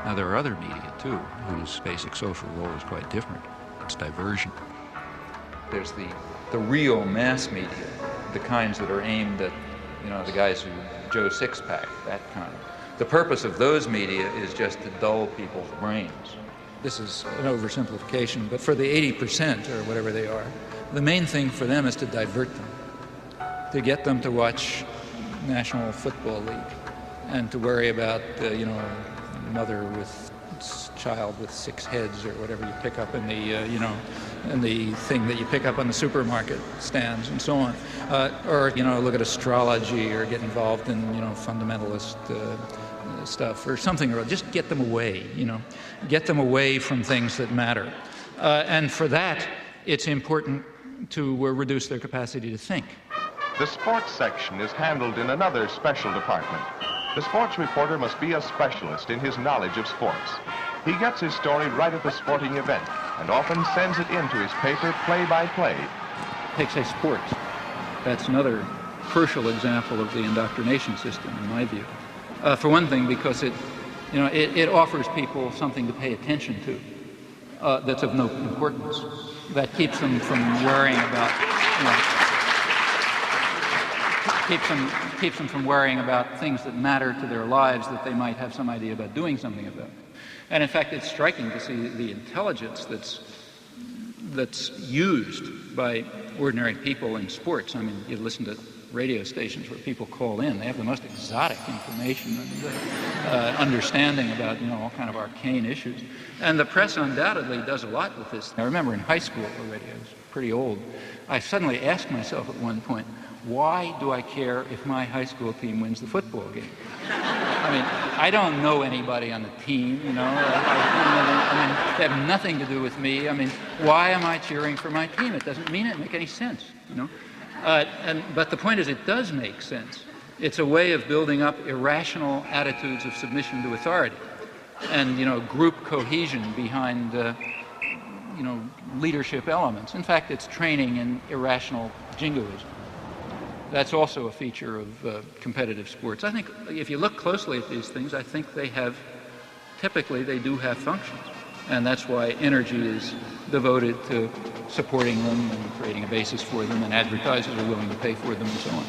Now, there are other media, too, whose basic social role is quite different. It's diversion. There's the real mass media, the kinds that are aimed at, the guys who Joe Sixpack, that kind. The purpose of those media is just to dull people's brains. This is an oversimplification, but for the 80% or whatever they are, the main thing for them is to divert them, to get them to watch National Football League and to worry about, mother with child with 6 heads or whatever you pick up in the, in the thing that you pick up on the supermarket stands and so on. Or, look at astrology or get involved in, fundamentalist stuff or something, or just get them away, get them away from things that matter. And for that, it's important to reduce their capacity to think. The sports section is handled in another special department. The sports reporter must be a specialist in his knowledge of sports. He gets his story right at the sporting event and often sends it into his paper play by play. Take, say, sports. That's another crucial example of the indoctrination system, in my view. For one thing, because it offers people something to pay attention to that's of no importance. That keeps them from worrying about, keeps them from worrying about things that matter to their lives that they might have some idea about doing something about. And in fact, it's striking to see the intelligence that's used by ordinary people in sports. I mean, you listen to radio stations where people call in. They have the most exotic information and understanding about, all kind of arcane issues. And the press undoubtedly does a lot with this. I remember in high school already, I was pretty old, I suddenly asked myself at one point, why do I care if my high school team wins the football game? I mean, I don't know anybody on the team, they have nothing to do with me. I mean, why am I cheering for my team? It doesn't make any sense, But the point is, it does make sense. It's a way of building up irrational attitudes of submission to authority and, group cohesion behind, leadership elements. In fact, it's training in irrational jingoism. That's also a feature of competitive sports. I think if you look closely at these things, I think typically they do have functions. And that's why energy is devoted to supporting them and creating a basis for them, and advertisers are willing to pay for them and so on.